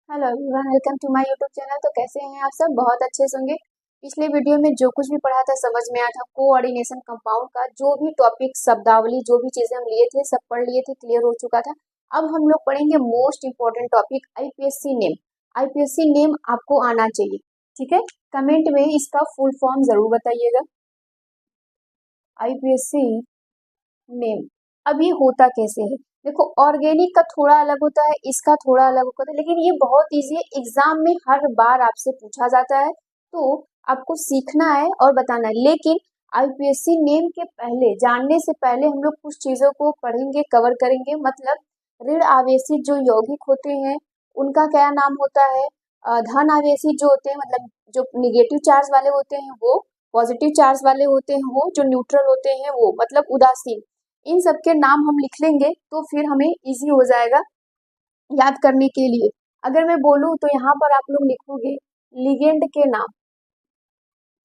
Hello everyone, welcome to my YouTube channel. तो कैसे हैं आप सब? बहुत अच्छे से होंगे। पिछले वीडियो में जो कुछ भी पढ़ा था समझ में आया था। कोऑर्डिनेशन कंपाउंड का जो भी टॉपिक, शब्दावली, जो भी चीजें हम लिए थे सब पढ़ लिए थे, क्लियर हो चुका था। अब हम लोग पढ़ेंगे most important topic, IPSC name. IPSC name आपको आना चाहिए, ठीक है। कमेंट में इसका फुल फॉर्म जरूर बताइएगा। IPSC name. अब ये होता कैसे है? देखो, ऑर्गेनिक का थोड़ा अलग होता है, इसका थोड़ा अलग होता है, लेकिन ये बहुत इजी है। एग्जाम में हर बार आपसे पूछा जाता है, तो आपको सीखना है और बताना है। लेकिन आईपीएससी नेम के पहले, जानने से पहले हम लोग कुछ चीजों को पढ़ेंगे, कवर करेंगे। मतलब ऋण आवेशित जो यौगिक होते हैं उनका क्या नाम होता है। धन आवेशित जो होते हैं, मतलब जो निगेटिव चार्ज वाले होते हैं वो, पॉजिटिव चार्ज वाले होते हैं वो, जो न्यूट्रल होते हैं वो, मतलब उदासीन। इन सब के नाम हम लिख लेंगे तो फिर हमें इजी हो जाएगा याद करने के लिए। अगर मैं बोलूं तो यहाँ पर आप लोग लिखोगे लिगेंड के नाम,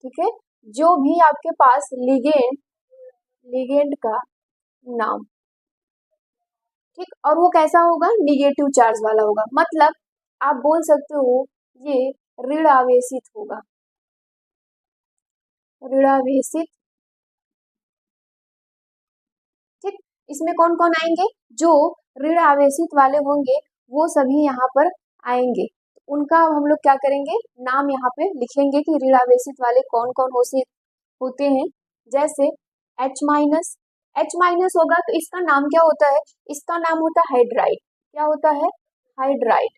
ठीक है। जो भी आपके पास लिगेंड, लिगेंड का नाम, ठीक। और वो कैसा होगा? निगेटिव चार्ज वाला होगा। मतलब आप बोल सकते हो ये ऋण आवेशित होगा, ऋण आवेशित, ठीक। इसमें कौन कौन आएंगे? जो ऋण आवेशित वाले होंगे वो सभी यहाँ पर आएंगे। उनका हम लोग क्या करेंगे, नाम यहाँ पे लिखेंगे कि ऋण आवेशित वाले कौन कौन होते हैं। जैसे H माइनस, H माइनस होगा तो इसका नाम क्या होता है? इसका नाम होता है हाइड्राइड। क्या होता है? हाइड्राइड,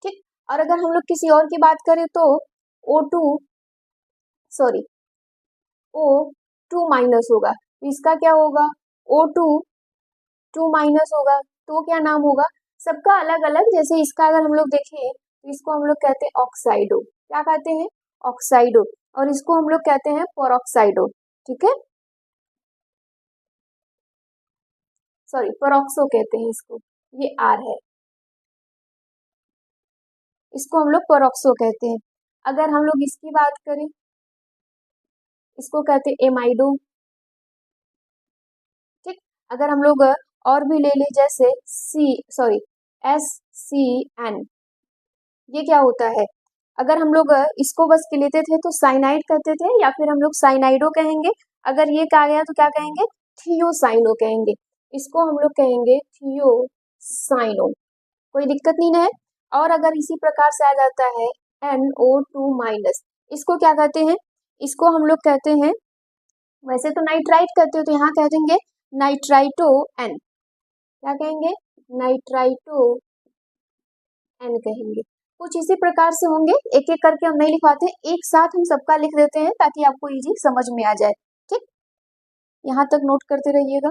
ठीक। और अगर हम लोग किसी और की बात करें तो O2, सॉरी, O2 माइनस होगा, तो इसका क्या होगा? O2 माइनस होगा, तो क्या नाम होगा? सबका अलग अलग। जैसे इसका अगर हम लोग देखें तो इसको हम लोग कहते हैं ऑक्साइडो। क्या कहते हैं? ऑक्साइडो। और इसको हम लोग कहते हैं पेरोक्साइडो, ठीक है। सॉरी, पेरोक्सो कहते हैं इसको, ये आर है, इसको हम लोग पेरोक्सो कहते हैं। अगर हम लोग इसकी बात करें, इसको कहते हैं एमाइडो, ठीक। अगर हम लोग और भी ले ले, जैसे SCN, ये क्या होता है? अगर हम लोग इसको बस के लेते थे तो साइनाइड कहते थे, या फिर हम लोग साइनाइडो कहेंगे। अगर ये कहा गया तो क्या कहेंगे? थियोसाइनो कहेंगे। इसको हम लोग कहेंगे थियोसाइनो, कोई दिक्कत नहीं है। और अगर इसी प्रकार से आ जाता है NO2 माइनस, इसको क्या कहते हैं? इसको हम लोग कहते हैं, वैसे तो नाइट्राइट कहते हो, तो यहाँ कह देंगे नाइट्राइटो एन। क्या कहेंगे? नाइट्राइटो एन कहेंगे। कुछ इसी प्रकार से होंगे, एक एक करके हम नहीं लिखवाते, एक साथ हम सबका लिख देते हैं ताकि आपको इजी समझ में आ जाए, ठीक। यहाँ तक नोट करते रहिएगा।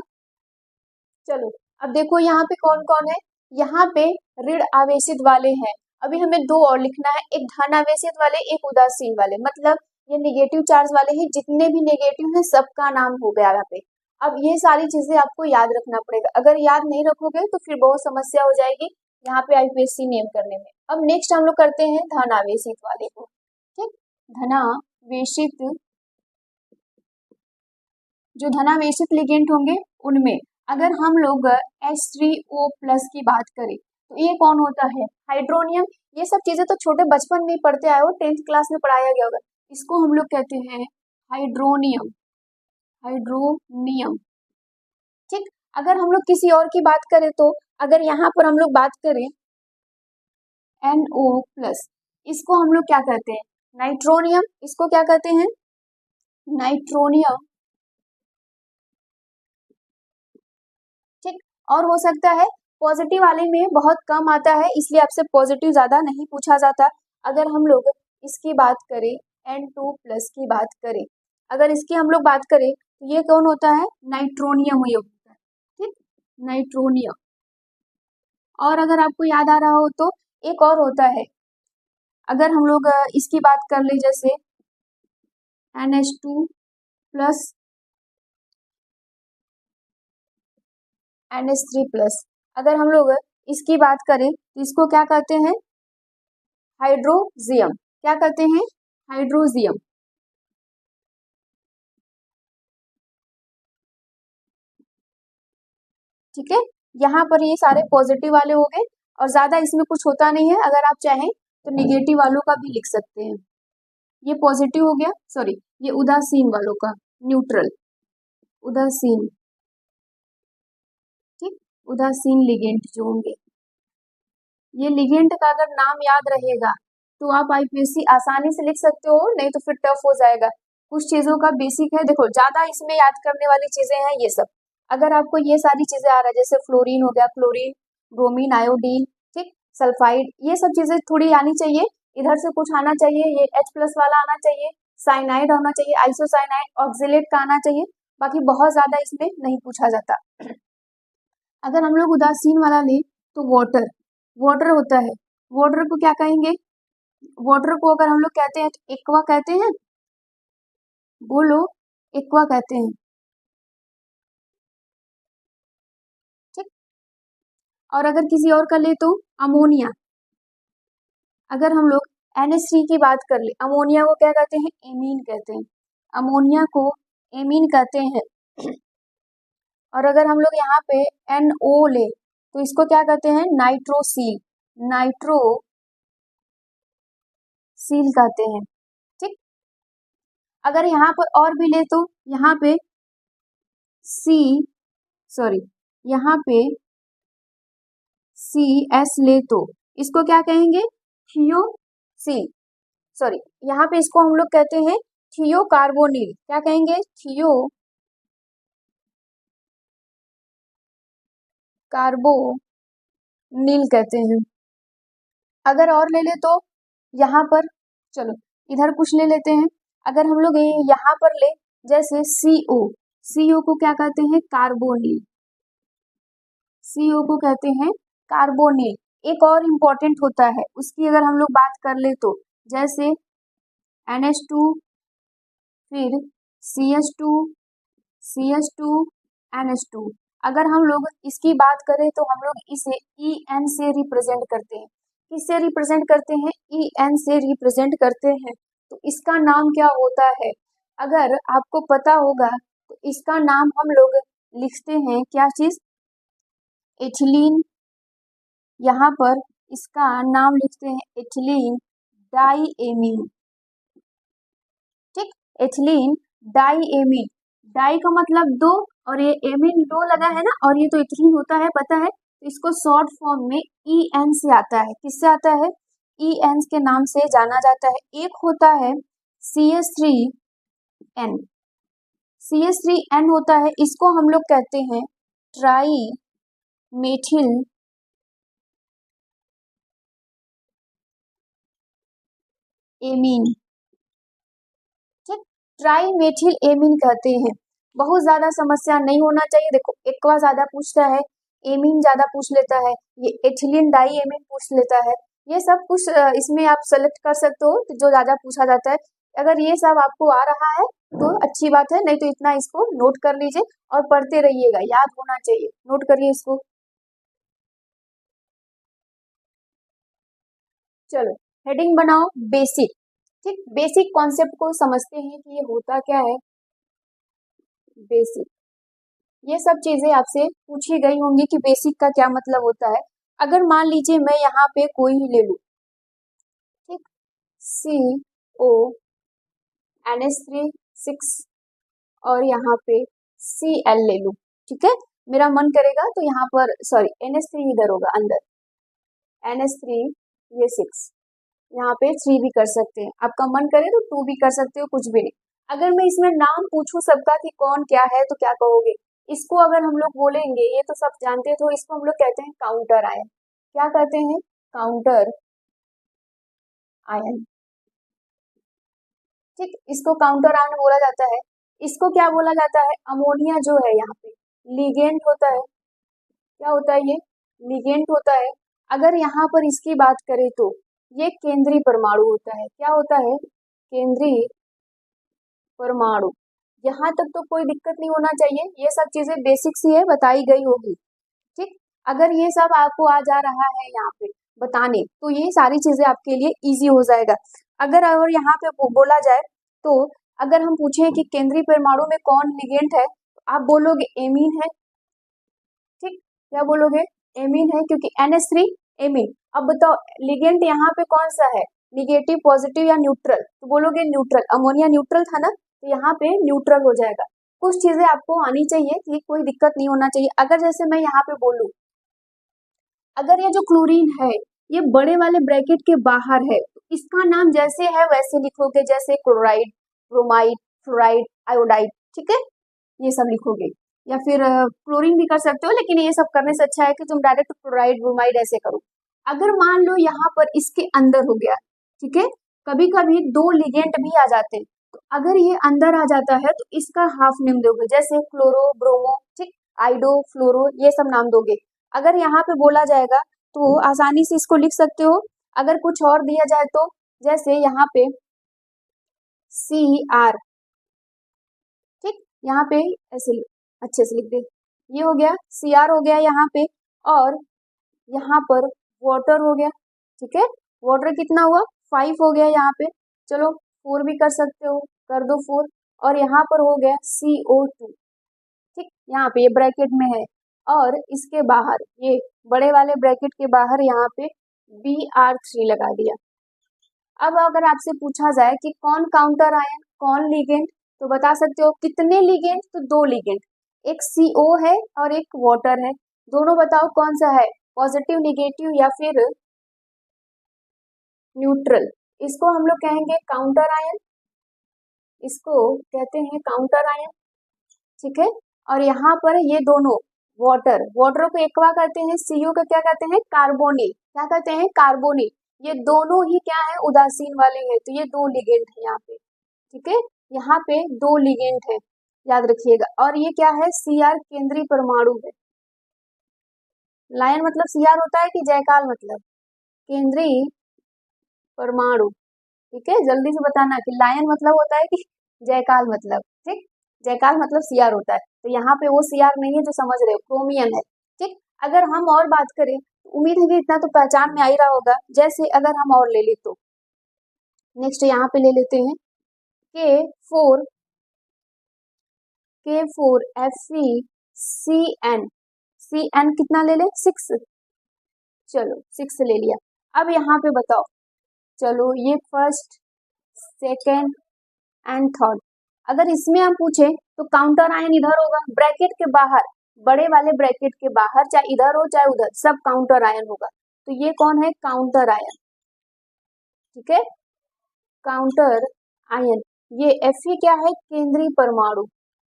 चलो, अब देखो यहाँ पे कौन कौन है। यहाँ पे ऋण आवेशित वाले हैं। अभी हमें दो और लिखना है, एक धन आवेशित वाले, एक उदासीन वाले। मतलब ये निगेटिव चार्ज वाले हैं, जितने भी नेगेटिव हैं सबका नाम हो गया यहाँ पे। अब ये सारी चीजें आपको याद रखना पड़ेगा। अगर याद नहीं रखोगे तो फिर बहुत समस्या हो जाएगी यहाँ पे आईपीएससी नेम करने में। अब नेक्स्ट हम लोग करते हैं धन आवेशित वाले को, ठीक। धनावेशित, जो धनावेशित लिगेंड होंगे उनमें अगर हम लोग H3O+ की बात करें तो ये कौन होता है? हाइड्रोनियम। ये सब चीजें तो छोटे बचपन में ही पढ़ते आए हो, 10th क्लास में पढ़ाया गया होगा। इसको हम लोग कहते हैं हाइड्रोनियम, हाइड्रोनियम, ठीक। अगर हम लोग किसी और की बात करें तो अगर यहाँ पर हम लोग बात करें NO+, इसको हम लोग क्या कहते हैं? नाइट्रोनियम। इसको क्या कहते हैं? नाइट्रोनियम, ठीक। और हो सकता है पॉजिटिव वाले में बहुत कम आता है, इसलिए आपसे पॉजिटिव ज्यादा नहीं पूछा जाता। अगर हम लोग इसकी बात करें, N2+ की बात करें, अगर इसकी हम लोग बात करें तो ये कौन होता है? नाइट्रोनियम ये होता है, ठीक, नाइट्रोनियम। और अगर आपको याद आ रहा हो तो एक और होता है, अगर हम लोग इसकी बात कर ले, जैसे NH2+, NH3+। अगर हम लोग इसकी बात करें तो इसको क्या कहते हैं? हाइड्रोजियम। क्या कहते हैं? हाइड्रोजियम, ठीक है। यहाँ पर ये सारे पॉजिटिव वाले हो गए और ज़्यादा इसमें कुछ होता नहीं है। अगर आप चाहें तो निगेटिव वालों का भी लिख सकते हैं। ये पॉजिटिव हो गया, सॉरी ये उदासीन वालों का, न्यूट्रल, उदासीन, ठीक, उदासीन लिगेंड जो होंगे। ये लिगेंड का अगर नाम याद रहेगा तो आप आईपीएससी आसानी से लिख सकते हो, नहीं तो फिर टफ हो जाएगा। कुछ चीजों का बेसिक है, देखो ज्यादा इसमें याद करने वाली चीजें हैं ये सब। अगर आपको ये सारी चीजें आ रहा है, जैसे फ्लोरीन हो गया, क्लोरीन, ब्रोमीन, आयोडीन, ठीक, सल्फाइड, ये सब चीजें थोड़ी आनी चाहिए। इधर से कुछ आना चाहिए, ये H+ वाला आना चाहिए, साइनाइड आना चाहिए, आइसोसाइनाइड, ऑक्जेलेट का आना चाहिए। बाकी बहुत ज्यादा इसमें नहीं पूछा जाता। अगर हम लोग उदासीन वाला लें तो वाटर, वाटर होता है, वाटर को क्या कहेंगे? वाटर को अगर हम लोग कहते हैं तो एक्वा कहते हैं, बोलो, एक्वा कहते हैं, ठीक। और अगर किसी और का ले तो अमोनिया। अगर हम लोग NH3 की बात कर ले, अमोनिया को क्या कहते हैं? एमीन कहते हैं, अमोनिया को एमीन कहते हैं। और अगर हम लोग यहाँ पे NO ले तो इसको क्या कहते हैं? नाइट्रोसील, नाइट्रोसील कहते हैं, ठीक। अगर यहाँ पर और भी ले तो यहाँ पे यहाँ पे CS ले तो इसको क्या कहेंगे? थियोसील, यहाँ पे इसको हम लोग कहते हैं थियोकार्बोनिल। क्या कहेंगे? थियोकार्बोनिल कहते हैं। अगर और ले ले तो यहाँ पर, चलो इधर कुछ ले लेते हैं। अगर हम लोग यहाँ पर ले, जैसे CO को क्या कहते हैं? कार्बोनिल, CO को कहते हैं कार्बोनिल। एक और इम्पोर्टेंट होता है, उसकी अगर हम लोग बात कर ले तो, जैसे NH2, फिर CH2, NH2। अगर हम लोग इसकी बात करें तो हम लोग इसे EN से रिप्रेजेंट करते हैं। किससे रिप्रेजेंट करते हैं? EN से रिप्रेजेंट करते हैं। तो इसका नाम क्या होता है? अगर आपको पता होगा तो इसका नाम हम लोग लिखते हैं, क्या चीज? एथिलीन। यहाँ पर इसका नाम लिखते हैं एथिलीन डाईएमीन, ठीक, एथिलीन डाईएमीन। डाई का मतलब दो, और ये एमीन दो लगा है ना, और ये तो एथिलीन होता है, पता है। तो इसको शॉर्ट फॉर्म में EN से आता है। किससे आता है? EN के नाम से जाना जाता है। एक होता है CH3N, CH3N होता है, इसको हम लोग कहते हैं ट्राई मेथिल एमीन, ठीक, ट्राई मेथिल एमीन कहते हैं। बहुत ज्यादा समस्या नहीं होना चाहिए। देखो एक्वा ज्यादा पूछता है, एमीन ज्यादा पूछ लेता है, ये एथिलीन डाई एमीन पूछ लेता है। ये सब कुछ इसमें आप सेलेक्ट कर सकते हो जो ज्यादा पूछा जाता है। अगर ये सब आपको आ रहा है तो अच्छी बात है, नहीं तो इतना इसको नोट कर लीजिए और पढ़ते रहिएगा, याद होना चाहिए। नोट करिए इसको। चलो हेडिंग बनाओ बेसिक, ठीक। बेसिक कॉन्सेप्ट को समझते हैं कि ये होता क्या है। बेसिक, ये सब चीजें आपसे पूछी गई होंगी कि बेसिक का क्या मतलब होता है। अगर मान लीजिए मैं यहाँ पे कोई ही ले लूं, ठीक, CONH3 6 और यहाँ पे Cl ले लूं, ठीक है। मेरा मन करेगा तो यहाँ पर, NH3 इधर होगा अंदर, NH3 ये 6, यहाँ पे 3 भी कर सकते हैं। आपका मन करे तो 2 भी कर सकते हो, कुछ भी नहीं। अगर मैं इसमें नाम पूछूं सबका कि कौन क्या है तो क्या कहोगे? इसको अगर हम लोग बोलेंगे, ये तो सब जानते हैं, तो इसको हम लोग कहते हैं काउंटर आयन। क्या कहते हैं? काउंटर आयन, ठीक, इसको काउंटर आयन बोला जाता है। इसको क्या बोला जाता है? अमोनिया जो है यहाँ पे लिगेंड होता है। क्या होता है? ये लिगेंड होता है। अगर यहाँ पर इसकी बात करें तो ये केंद्रीय परमाणु होता है। क्या होता है? केंद्रीय परमाणु। यहाँ तक तो कोई दिक्कत नहीं होना चाहिए, ये सब चीजें बेसिक सी है, बताई गई होगी, ठीक। अगर ये सब आपको आ जा रहा है यहाँ पे बताने, तो ये सारी चीजें आपके लिए इजी हो जाएगा। अगर यहाँ पे बोला जाए तो, अगर हम पूछे कि केंद्रीय परमाणु में कौन लिगेंड है, तो आप बोलोगे एमीन है, ठीक। क्या बोलोगे? एमीन है, क्योंकि NH3 एमीन। अब बताओ लिगेंड यहाँ पे कौन सा है, निगेटिव, पॉजिटिव या न्यूट्रल? तो बोलोगे न्यूट्रल, अमोनिया न्यूट्रल था ना, तो यहाँ पे न्यूट्रल हो जाएगा। कुछ चीजें आपको आनी चाहिए कि कोई दिक्कत नहीं होना चाहिए। अगर जैसे मैं यहाँ पे बोलूं, अगर ये जो क्लोरीन है ये बड़े वाले ब्रैकेट के बाहर है, तो इसका नाम जैसे है वैसे लिखोगे, जैसे क्लोराइड, ब्रोमाइड, फ्लोराइड, आयोडाइड, ठीक है, ये सब लिखोगे। या फिर क्लोरीन भी कर सकते हो, लेकिन ये सब करने से अच्छा है कि तुम डायरेक्ट क्लोराइड, ब्रोमाइड ऐसे करो। अगर मान लो यहाँ पर इसके अंदर हो गया, ठीक है, कभी कभी दो लिगेंड भी आ जाते हैं, तो अगर ये अंदर आ जाता है तो इसका हाफ नेम दोगे, जैसे क्लोरो, ब्रोमो, ठीक, आइडो, फ्लोरो, ये सब नाम दोगे। अगर यहाँ पे बोला जाएगा तो आसानी से इसको लिख सकते हो। अगर कुछ और दिया जाए तो जैसे यहाँ पे CR, ठीक, यहाँ पे ऐसे अच्छे से लिख दे, ये हो गया CR हो गया यहाँ पे, और यहाँ पर वाटर हो गया, ठीक है, वाटर कितना हुआ 5 हो गया यहाँ पे, चलो 4 भी कर सकते हो, कर दो 4, और यहाँ पर हो गया CO2, ठीक, यहाँ पे ये ब्रैकेट में है, और इसके बाहर ये बड़े वाले ब्रैकेट के बाहर यहाँ पे Br3 लगा दिया। अब अगर आपसे पूछा जाए कि कौन काउंटर आयन, कौन लिगेंड, तो बता सकते हो कितने लिगेंड, तो 2 लिगेंड, एक CO है और एक वाटर है, दोनों बताओ कौन सा है, पॉजिटिव, निगेटिव या फिर न्यूट्रल? इसको हम लोग कहेंगे काउंटर आयन, इसको कहते हैं काउंटर आयन, ठीक है। और यहाँ पर ये दोनों वाटर, वाटर को एक्वा कहते हैं, CO को क्या कहते हैं, कार्बोनिल, क्या कहते हैं, कार्बोनिल, ये दोनों ही क्या है, उदासीन वाले हैं, तो ये 2 लिगेंड है यहाँ पे, ठीक है, यहाँ पे 2 लिगेंड है, याद रखिएगा। और ये क्या है, Cr केंद्रीय परमाणु है। लायन मतलब Cr होता है कि जयकाल मतलब केंद्रीय परमाणु, ठीक है, जल्दी से बताना कि लायन मतलब होता है कि जयकाल मतलब, ठीक, जयकाल मतलब Cr होता है, तो यहाँ पे वो Cr नहीं है जो समझ रहे हो, क्रोमियन है, ठीक। अगर हम और बात करें, उम्मीद है कि इतना तो पहचान में आ ही रहा होगा। जैसे अगर हम और ले ले तो नेक्स्ट यहाँ पे ले लेते हैं K4 Fe CN कितना ले ले, 6, चलो 6 ले लिया। अब यहाँ पे बताओ, चलो ये फर्स्ट, सेकेंड एंड थर्ड, अगर इसमें हम पूछे तो काउंटर आयन इधर होगा, ब्रैकेट के बाहर, बड़े वाले ब्रैकेट के बाहर, चाहे इधर हो चाहे उधर, सब काउंटर आयन होगा, तो ये कौन है, काउंटर आयन, ठीक है, काउंटर आयन। ये Fe क्या है, केंद्रीय परमाणु,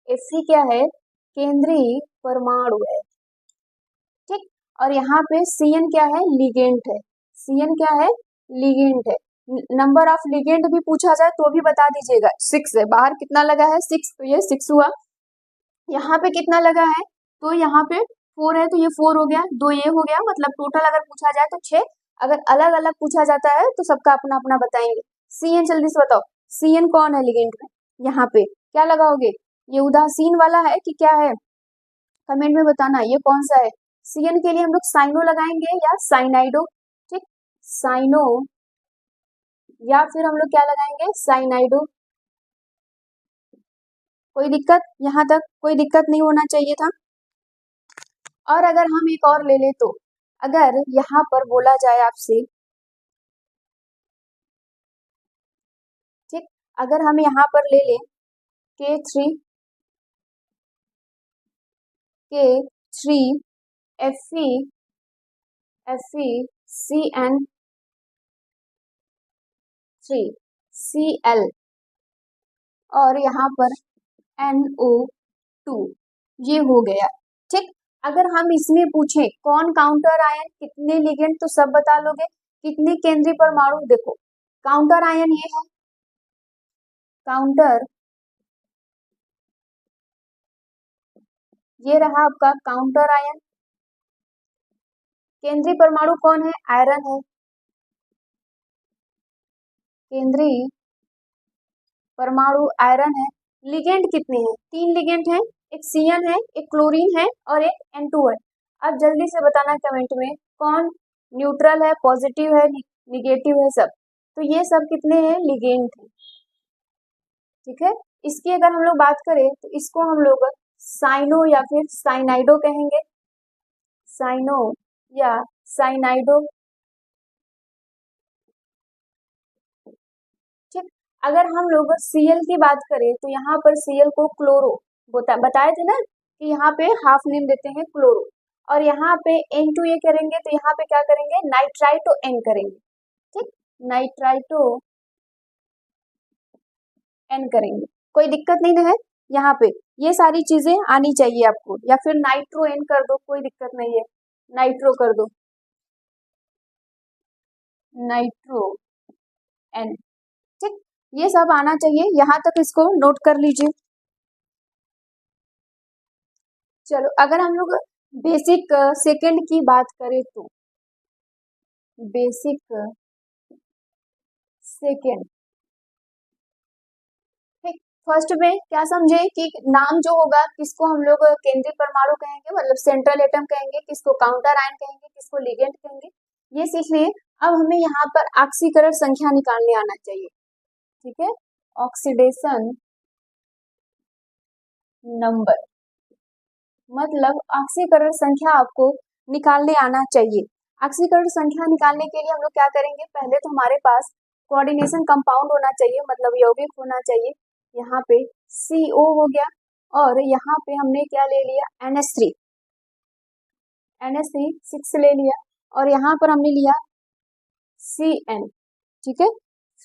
Fe क्या है, केंद्रीय परमाणु है, ठीक। और यहाँ पे Cn क्या है, लिगेंड है, Cn क्या है, लिगेंड है। नंबर ऑफ लिगेंड भी पूछा जाए तो भी बता दीजिएगा, 6 है, बाहर कितना लगा है 6, तो ये 6 हुआ। यहाँ पे कितना लगा है, तो यहाँ पे 4 है, तो ये 4 हो गया, 2 ये हो गया, मतलब टोटल अगर पूछा जाए तो 6। अगर अलग अलग पूछा जाता है तो सबका अपना अपना बताएंगे। Cn जल्दी से बताओ, Cn कौन है लिगेंड में, यहाँ पे क्या लगाओगे, ये उदासीन वाला है कि क्या है, कमेंट में बताना ये कौन सा है। Cn के लिए हम लोग साइनो लगाएंगे या साइनाइडो, ठीक, साइनो, या फिर हम लोग क्या लगाएंगे, साइनाइडो। कोई दिक्कत, यहाँ तक कोई दिक्कत नहीं होना चाहिए था। और अगर हम एक और ले ले तो, अगर यहाँ पर बोला जाए आपसे, ठीक, अगर हम यहाँ पर ले लें K3 FeCN3 Cl, और यहाँ पर NO2, ये हो गया, ठीक। अगर हम इसमें पूछे कौन काउंटर आयन, कितने लिगेंड, तो सब बता लोगे। कितने केंद्रीय परमाणु, देखो काउंटर आयन ये है, काउंटर, ये रहा आपका काउंटर आयन। केंद्रीय परमाणु कौन है, आयरन है, केंद्रीय परमाणु आयरन है। लिगेंड कितने हैं, 3 लिगेंड हैं, एक Cn है, एक क्लोरीन है और एक N2 है। अब जल्दी से बताना कमेंट में कौन न्यूट्रल है, पॉजिटिव है, निगेटिव है, सब, तो ये सब कितने हैं, लिगेंड है, ठीक है। इसकी अगर हम लोग बात करें तो इसको हम लोग साइनो या फिर साइनाइडो कहेंगे, साइनो या साइनाइडो अगर हम लोग Cl की बात करें तो यहाँ पर Cl को क्लोरो बताए थे ना कि यहाँ पे हाफ नेम देते हैं क्लोरो, और यहाँ पे N2 करेंगे तो यहाँ पे क्या करेंगे, नाइट्राइटो N करेंगे, ठीक, नाइट्राइटो N करेंगे, कोई दिक्कत नहीं ना है यहाँ पे, ये सारी चीजें आनी चाहिए आपको, या फिर नाइट्रो N कर दो, कोई दिक्कत नहीं है, नाइट्रो कर दो, नाइट्रो N, ठीक, ये सब आना चाहिए, यहाँ तक इसको नोट कर लीजिए। चलो अगर हम लोग बेसिक सेकंड की बात करें तो बेसिक सेकंड, ठीक, फर्स्ट में क्या समझे कि नाम जो होगा किसको हम लोग केंद्रीय परमाणु कहेंगे, मतलब सेंट्रल एटम कहेंगे, किसको काउंटर आयन कहेंगे, किसको लिगेंड कहेंगे, ये सीख लिए। अब हमें यहाँ पर ऑक्सीकरण संख्या निकालने आना चाहिए, ठीक है, ऑक्सीडेशन नंबर, मतलब ऑक्सीकरण संख्या आपको निकालने आना चाहिए। ऑक्सीकरण संख्या निकालने के लिए हम लोग क्या करेंगे, पहले तो हमारे पास कोऑर्डिनेशन कंपाउंड होना चाहिए, मतलब यौगिक होना चाहिए, यहाँ पे CO हो गया, और यहाँ पे हमने क्या ले लिया, NH3 6 ले लिया, और यहाँ पर हमने लिया CN, ठीक है,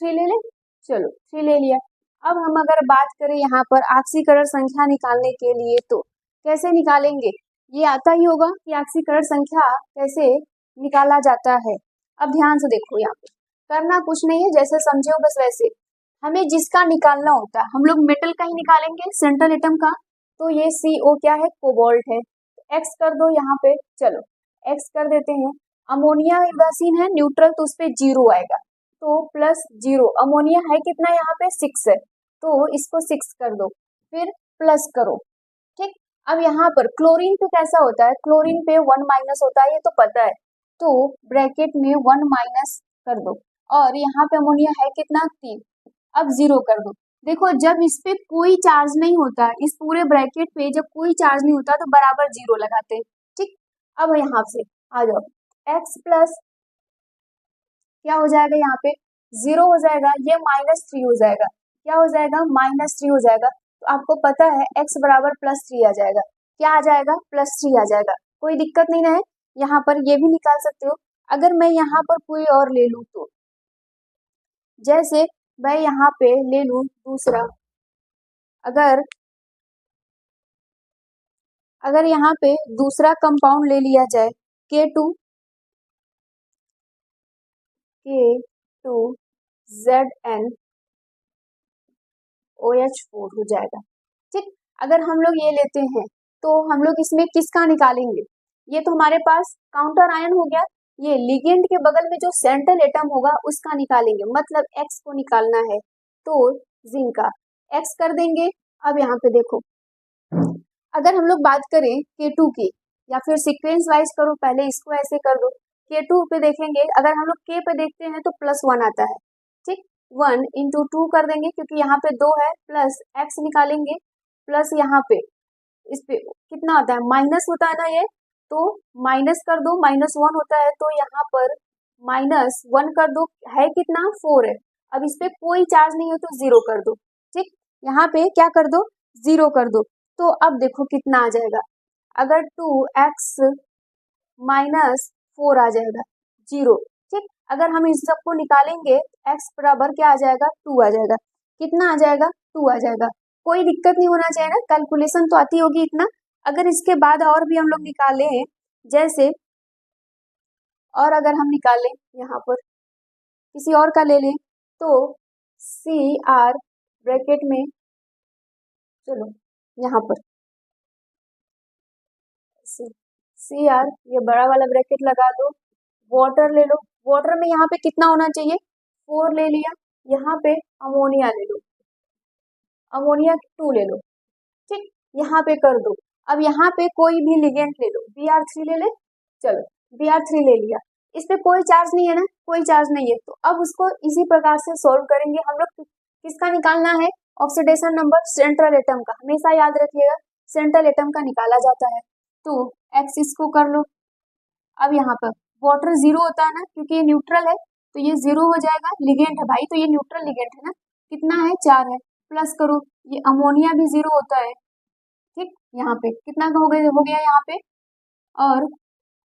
3 ले ले, चलो 3 ले लिया। अब हम अगर बात करें यहाँ पर ऑक्सीकरण संख्या निकालने के लिए तो कैसे निकालेंगे, ये आता ही होगा कि ऑक्सीकरण संख्या कैसे निकाला जाता है। अब ध्यान से देखो, यहाँ पे करना कुछ नहीं है, जैसे समझे हो बस वैसे, हमें जिसका निकालना होता है हम लोग मेटल का ही निकालेंगे, सेंट्रल एटम का, तो ये CO क्या है, कोबाल्ट है, X कर दो यहाँ पे, चलो X कर देते हैं। अमोनिया उदासीन है, न्यूट्रल, तो उस पर 0 आएगा, तो +0, अमोनिया है कितना, यहाँ पे 6 है, तो इसको 6 कर दो, फिर प्लस करो, ठीक। अब यहाँ पर क्लोरीन पे कैसा होता है, क्लोरीन पे 1- होता है, ये तो पता है, तो ब्रैकेट में 1- कर दो, और यहाँ पे अमोनिया है कितना, 3, अब 0 कर दो। देखो जब इस पे कोई चार्ज नहीं होता, इस पूरे ब्रैकेट पे जब कोई चार्ज नहीं होता तो बराबर 0 लगाते हैं, ठीक। अब यहाँ से आ जाओ, x प्लस क्या हो जाएगा, यहाँ पे 0 हो जाएगा, ये -3 हो जाएगा, क्या हो जाएगा, -3 हो जाएगा, तो आपको पता है x बराबर +3 आ जाएगा, क्या आ जाएगा, +3 आ जाएगा, कोई दिक्कत नहीं ना है। यहाँ पर ये भी निकाल सकते हो। अगर मैं यहाँ पर कोई और ले लूँ तो, जैसे मैं यहाँ पे ले लूँ दूसरा, अगर यहाँ पे दूसरा कंपाउंड ले लिया जाए K2 ZnOH4 हो जाएगा, ठीक। अगर हम लोग ये लेते हैं तो हम लोग इसमें किसका निकालेंगे, ये तो हमारे पास काउंटर आयन हो गया, ये लिगेंड के बगल में जो सेंट्रल एटम होगा उसका निकालेंगे, मतलब X को निकालना है, तो जिंक का X कर देंगे। अब यहाँ पे देखो, अगर हम लोग बात करें K2 की, या फिर सीक्वेंस वाइज करो, पहले इसको ऐसे कर दो, K2 पे देखेंगे, अगर हम लोग K पे देखते हैं तो +1 आता है, ठीक, 1 × 2 कर देंगे क्योंकि यहाँ पे 2 है, प्लस X निकालेंगे, प्लस यहाँ पे इस पे कितना होता है, माइनस होता है ना ये, तो माइनस कर दो, -1 होता है, तो यहाँ पर -1 कर दो, है कितना, 4 है। अब इस पे कोई चार्ज नहीं है तो 0 कर दो, ठीक, यहाँ पे क्या कर दो, 0 कर दो, तो अब देखो कितना आ जाएगा, अगर 2x -4 आ जाएगा, 0, ठीक। अगर हम इस सबको निकालेंगे, x बराबर क्या आ जाएगा, 2 आ जाएगा, कितना आ जाएगा, 2 आ जाएगा, कोई दिक्कत नहीं होना चाहिए ना, कैलकुलेशन तो आती होगी इतना। अगर इसके बाद और भी हम लोग निकाले, जैसे और अगर हम निकालें यहाँ पर किसी और का ले लें, तो Cr ब्रैकेट में, चलो यहाँ पर Cr, ये बड़ा वाला ब्रैकेट लगा दो, वाटर ले लो, वाटर में यहाँ पे कितना होना चाहिए, 4 ले लिया, यहाँ पे अमोनिया ले लो, अमोनिया 2 ले लो, ठीक, यहाँ पे कर दो। अब यहाँ पे कोई भी लिगेंड ले लो, Br3 ले ले, चलो Br3 ले लिया, इस पे कोई चार्ज नहीं है ना, कोई चार्ज नहीं है, तो अब उसको इसी प्रकार से सॉल्व करेंगे हम लोग। किसका निकालना है, ऑक्सीडेशन नंबर सेंट्रल एटम का, हमेशा याद रखिएगा सेंट्रल एटम का निकाला जाता है, तो X इसको कर लो। अब यहाँ पर वाटर 0 होता है ना, क्योंकि ये न्यूट्रल है, तो ये 0 हो जाएगा, लिगेंड है भाई, तो ये न्यूट्रल लिगेंड है ना, कितना है 4 है, प्लस करो, ये अमोनिया भी 0 होता है, ठीक, यहाँ पे कितना का हो गया यहाँ पे, और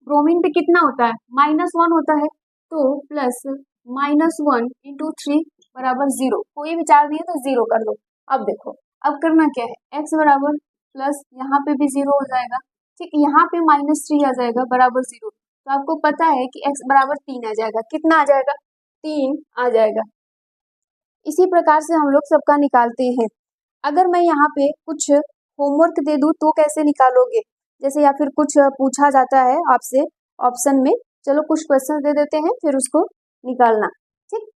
ब्रोमीन पे कितना होता है -1 होता है, तो प्लस -1 इंटू 3 बराबर 0, कोई भी चार्ज नहीं है तो 0 कर दो। अब देखो अब करना क्या है, x बराबर प्लस यहाँ पे भी 0 हो जाएगा, ठीक, यहाँ पे -3 आ जाएगा बराबर 0, तो आपको पता है कि x बराबर 3 आ जाएगा, कितना आ जाएगा 3 आ जाएगा। इसी प्रकार से हम लोग सबका निकालते हैं। अगर मैं यहाँ पे कुछ होमवर्क दे दूँ तो कैसे निकालोगे, जैसे या फिर कुछ पूछा जाता है आपसे ऑप्शन में, चलो कुछ क्वेश्चन दे देते हैं फिर उसको निकालना, ठीक।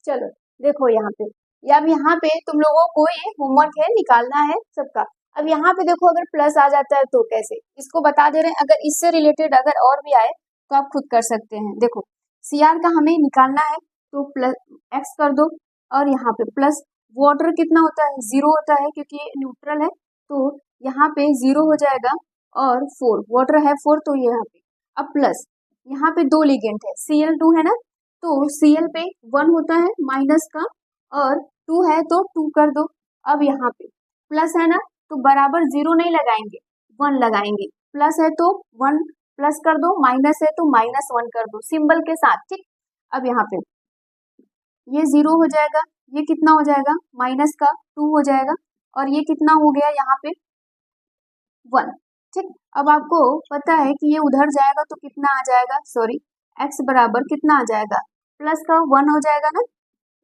चलो देखो यहाँ पे, या अब यहाँ पे तुम लोगों को ये होमवर्क है, निकालना है सबका। अब यहाँ पे देखो अगर प्लस आ जाता है तो कैसे, इसको बता दे रहे हैं, अगर इससे रिलेटेड अगर और भी आए तो आप खुद कर सकते हैं। देखो Cr का हमें निकालना है तो प्लस x कर दो, और यहाँ पे प्लस वाटर कितना होता है 0 होता है क्योंकि ये न्यूट्रल है, तो यहाँ पे 0 हो जाएगा, और 4 वाटर है 4, तो ये यहाँ पे अब प्लस यहाँ पे 2 लिगेंड है, Cl2 है ना, तो Cl पे 1 होता है माइनस का, और 2 है तो 2 कर दो। अब यहाँ पे प्लस है ना, तो बराबर 0 नहीं लगाएंगे 1 लगाएंगे, प्लस है तो 1 प्लस कर दो, माइनस है तो -1 कर दो सिंबल के साथ, ठीक। अब यहाँ पे ये 0 हो जाएगा, ये कितना हो जाएगा माइनस का 2 हो जाएगा, और ये कितना हो गया यहाँ पे 1, ठीक। अब आपको पता है कि ये उधर जाएगा तो कितना आ जाएगा, सॉरी x बराबर कितना आ जाएगा प्लस का 1 हो जाएगा ना,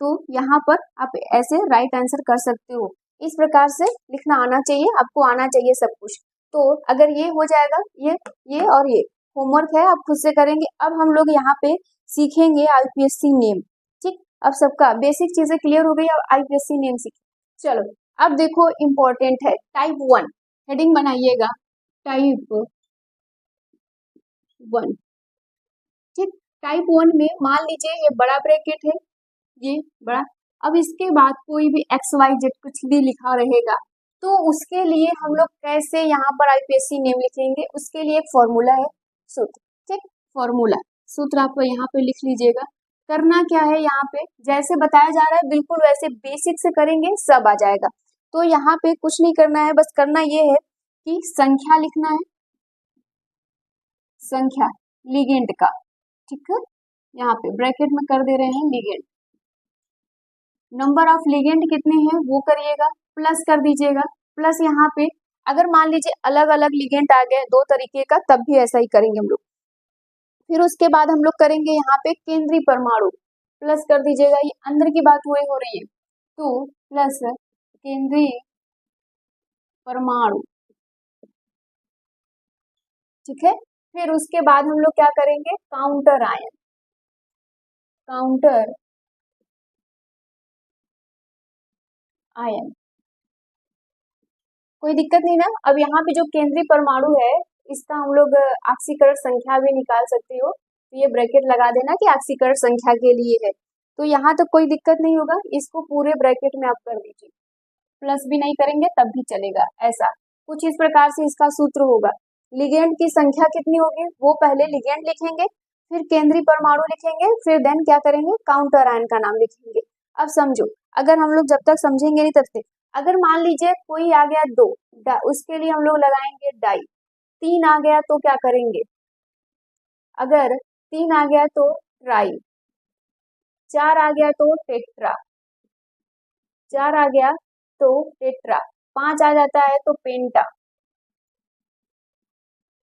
तो यहाँ पर आप ऐसे राइट आंसर कर सकते हो। इस प्रकार से लिखना आना चाहिए, आपको आना चाहिए सब कुछ। तो अगर ये हो जाएगा, ये और ये होमवर्क है, आप खुद से करेंगे। अब हम लोग यहाँ पे सीखेंगे आईपीएससी नेम, ठीक। अब सबका बेसिक चीजें क्लियर हो गई, अब आईपीएससी नेम सीखें। चलो अब देखो इम्पोर्टेंट है टाइप 1, हेडिंग बनाइएगा टाइप 1, ठीक। टाइप 1 में मान लीजिए ये बड़ा ब्रैकेट है, ये बड़ा, अब इसके बाद कोई भी XYZ कुछ भी लिखा रहेगा तो उसके लिए हम लोग कैसे यहाँ पर आईपीएससी नेम लिखेंगे, उसके लिए एक फॉर्मूला है, सूत्र, ठीक। फॉर्मूला सूत्र आप यहाँ पे लिख लीजिएगा। करना क्या है, यहाँ पे जैसे बताया जा रहा है बिल्कुल वैसे बेसिक से करेंगे सब आ जाएगा। तो यहाँ पे कुछ नहीं करना है, बस करना ये है कि संख्या लिखना है, संख्या लिगेंड का, ठीक है, यहाँ पे ब्रैकेट में कर दे रहे हैं लिगेंड, नंबर ऑफ लिगेंड कितने हैं वो करिएगा, प्लस कर दीजिएगा, प्लस यहाँ पे अगर मान लीजिए अलग अलग लिगेंड आ गए 2 तरीके का तब भी ऐसा ही करेंगे हम लोग। फिर उसके बाद हम लोग करेंगे यहाँ पे केंद्रीय परमाणु, प्लस कर दीजिएगा, ये अंदर की बात हुई हो रही है तो प्लस केंद्रीय परमाणु, ठीक है। फिर उसके बाद हम लोग क्या करेंगे, काउंटर आयन, काउंटर आयन, कोई दिक्कत नहीं ना। अब यहाँ पे जो केंद्रीय परमाणु है इसका हम लोग ऑक्सीकरण संख्या भी निकाल सकते हो, तो ये ब्रैकेट लगा देना कि ऑक्सीकरण संख्या के लिए है, तो यहाँ तक कोई दिक्कत नहीं होगा, इसको पूरे ब्रैकेट में आप कर दीजिए, प्लस भी नहीं करेंगे तब भी चलेगा। ऐसा कुछ इस प्रकार से इसका सूत्र होगा। लिगेंड की संख्या कितनी होगी वो पहले लिगेंड लिखेंगे, फिर केंद्रीय परमाणु लिखेंगे, फिर देन क्या करेंगे काउंटर आयन का नाम लिखेंगे। अब समझो, अगर हम लोग जब तक समझेंगे नहीं तब तक, अगर मान लीजिए कोई आ गया 2, उसके लिए हम लोग लगाएंगे डाई, 3 आ गया तो क्या करेंगे, अगर 3 आ गया तो ट्राई, 4 आ गया तो टेट्रा, 4 आ गया तो टेट्रा, 5 आ जाता है तो पेंटा,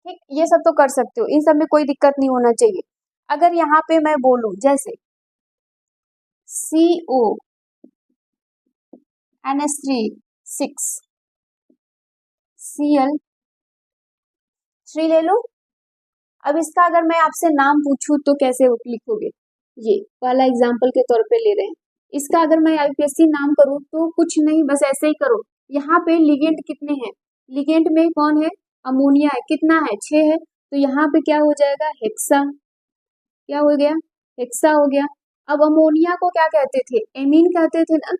ठीक। ये सब तो कर सकते हो, इन सब में कोई दिक्कत नहीं होना चाहिए। अगर यहाँ पे मैं बोलूं जैसे CO NH3 6 Cl3 ले लो। अब इसका अगर मैं आपसे नाम पूछूं तो कैसे लिखोगे, ये वाला एग्जाम्पल के तौर पे ले रहे हैं, इसका अगर मैं आईपीएससी नाम करूं तो कुछ नहीं, बस ऐसे ही करो। यहाँ पे लिगेंड कितने हैं, लिगेंड में कौन है, अमोनिया है, कितना है 6 है, तो यहाँ पे क्या हो जाएगा हेक्सा, क्या हो गया हेक्सा हो गया। अब अमोनिया को क्या कहते थे, एमीन कहते थे ना,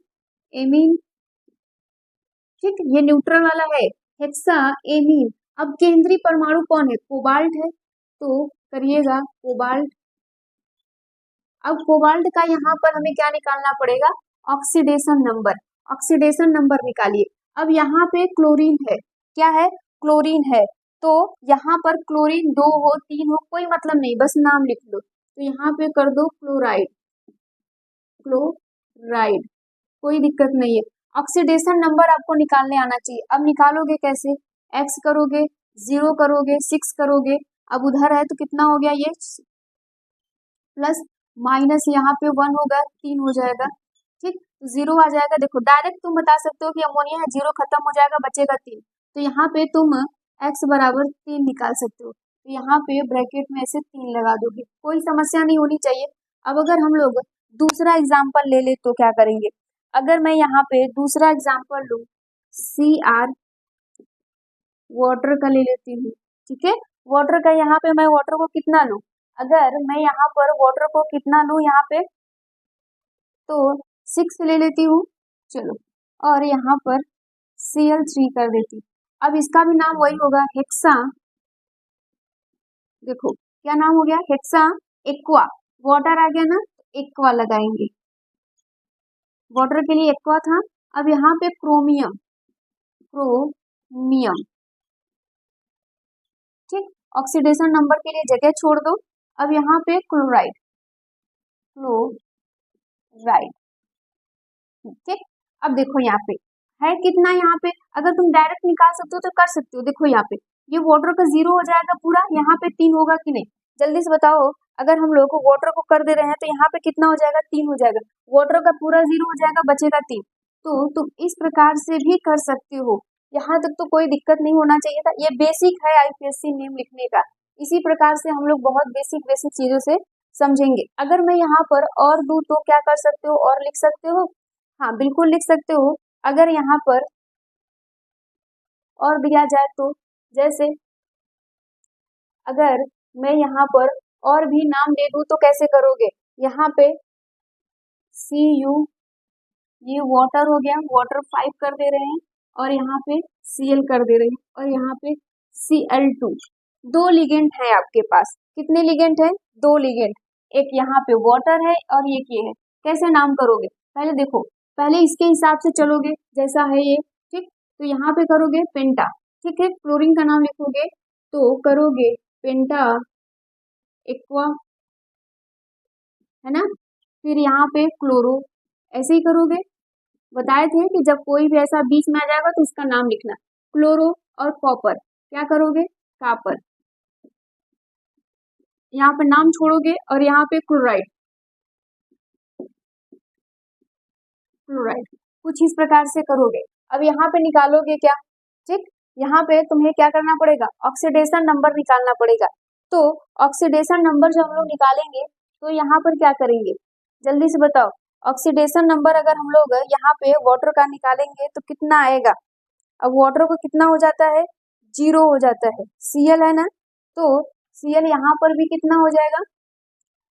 एमीन, ठीक, ये न्यूट्रल वाला है हेक्सा एमीन। अब केंद्रीय परमाणु कौन है, कोबाल्ट है, तो करिएगा कोबाल्ट। अब कोबाल्ट का यहाँ पर हमें क्या निकालना पड़ेगा, ऑक्सीडेशन नंबर। ऑक्सीडेशन नंबर निकालिए। अब यहाँ पे क्लोरीन है, क्या है, क्लोरीन है, तो यहाँ पर क्लोरीन 2 हो 3 हो कोई मतलब नहीं, बस नाम लिख लो। तो यहाँ पे कर दो क्लोराइड, क्लोराइड, कोई दिक्कत नहीं है। ऑक्सीडेशन नंबर आपको निकालने आना चाहिए। अब निकालोगे कैसे, x करोगे, 0 करोगे, 6 करोगे, अब उधर है तो कितना हो गया ये, प्लस माइनस यहाँ पे 1 होगा, 3 हो जाएगा, ठीक, 0 आ जाएगा। देखो डायरेक्ट तुम बता सकते हो कि अमोनिया है, 0 खत्म हो जाएगा, बचेगा 3, तो यहाँ पे तुम x बराबर 3 निकाल सकते हो। तो यहाँ पे ब्रैकेट में ऐसे 3 लगा दोगे, कोई समस्या नहीं होनी चाहिए। अब अगर हम लोग दूसरा एग्जाम्पल ले ले तो क्या करेंगे, अगर मैं यहाँ पे दूसरा एग्जाम्पल लूँ, Cr वाटर का ले लेती हूँ, ठीक है, वाटर का यहाँ पे मैं वाटर को कितना लूँ, अगर मैं यहाँ पर वाटर को कितना लूँ यहाँ पे, तो 6 ले लेती हूँ, चलो, और यहाँ पर Cl3 कर देती हूँ। अब इसका भी नाम वही होगा, हेक्सा, देखो क्या नाम हो गया, हेक्सा एक्वा, वाटर आ गया ना, एक्वा लगाएंगे, वाटर के लिए एक्वा था। अब यहाँ पे क्रोमियम, क्रोमियम, ठीक, ऑक्सीडेशन नंबर के लिए जगह छोड़ दो। अब यहाँ पे क्लोराइड, क्लोराइड, ठीक। अब देखो यहाँ पे है कितना, यहाँ पे अगर तुम डायरेक्ट निकाल सकते हो तो कर सकते हो। देखो यहाँ पे ये वाटर का 0 हो जाएगा पूरा, यहाँ पे 3 होगा कि नहीं, जल्दी से बताओ। अगर हम लोग वाटर को कर दे रहे हैं तो यहाँ पे कितना हो जाएगा, 3 हो जाएगा, वाटर का पूरा 0 हो जाएगा, बचेगा 3। तो तुम इस प्रकार से भी कर सकते हो, यहाँ तक तो कोई दिक्कत नहीं होना चाहिए था। ये बेसिक है आईपीएससी नेम लिखने का, इसी प्रकार से हम लोग बहुत बेसिक बेसिक चीजों से समझेंगे। अगर मैं यहाँ पर और दूं तो क्या कर सकते हो, और लिख सकते हो, हाँ बिल्कुल लिख सकते हो। अगर यहाँ पर और दिया जाए तो, जैसे अगर मैं यहाँ पर और भी नाम दे दूं तो कैसे करोगे, यहाँ पे Cu, ये वाटर हो गया, वाटर 5 कर दे रहे हैं, और यहाँ पे Cl कर दे रहे हैं, और यहाँ पे Cl2। 2 लिगेंड है आपके पास, कितने लिगेंड है, 2 लिगेंड, एक यहाँ पे वाटर है और एक ये है। कैसे नाम करोगे, पहले देखो, पहले इसके हिसाब से चलोगे, जैसा है ये, ठीक, तो यहाँ पे करोगे पेंटा, ठीक है, क्लोरीन का नाम लिखोगे तो करोगे पेंटा एक्वा, है ना, फिर यहाँ पे क्लोरो, ऐसे ही करोगे। बताए थे कि जब कोई भी ऐसा बीच में आ जाएगा तो उसका नाम लिखना, क्लोरो और कॉपर, क्या करोगे, कापर, यहाँ पे नाम छोड़ोगे, और यहाँ पे क्लोराइड, क्लोराइड, कुछ इस प्रकार से करोगे। अब यहाँ पे निकालोगे क्या, ठीक, यहाँ पे तुम्हें क्या करना पड़ेगा, ऑक्सीडेशन नंबर निकालना पड़ेगा। तो ऑक्सीडेशन नंबर जब हम लोग निकालेंगे तो यहाँ पर क्या करेंगे, जल्दी से बताओ, ऑक्सीडेशन नंबर अगर हम लोग यहाँ पे वाटर का निकालेंगे तो कितना आएगा, अब वाटर को कितना हो जाता है, 0 हो जाता है, Cl है ना, तो Cl यहाँ पर भी कितना हो जाएगा,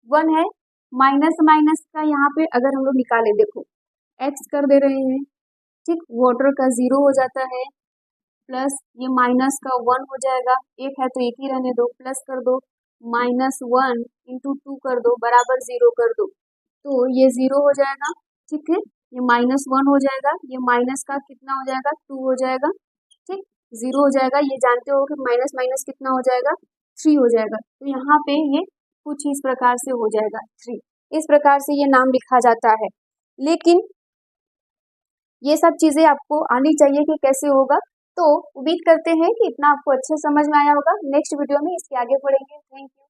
1 है, माइनस माइनस का यहाँ पे अगर हम लोग निकाले, देखो x कर दे रहे हैं, ठीक, वाटर का 0 हो जाता है, प्लस ये माइनस का 1 हो जाएगा, एक है तो एक ही रहने दो, प्लस कर दो, -1 इंटू 2 कर दो बराबर 0 कर दो, तो ये 0 हो जाएगा, ठीक है, ये -1 हो जाएगा, ये माइनस का कितना हो जाएगा, 2 हो जाएगा, ठीक, 0 हो जाएगा। ये जानते हो कि माइनस माइनस कितना हो जाएगा, 3 हो जाएगा, तो यहाँ पे ये कुछ इस प्रकार से हो जाएगा 3, इस प्रकार से ये नाम लिखा जाता है। लेकिन ये सब चीजें आपको आनी चाहिए कि कैसे होगा। तो उम्मीद करते हैं कि इतना आपको अच्छे समझ में आया होगा। नेक्स्ट वीडियो में इसके आगे पढ़ेंगे। Thank you.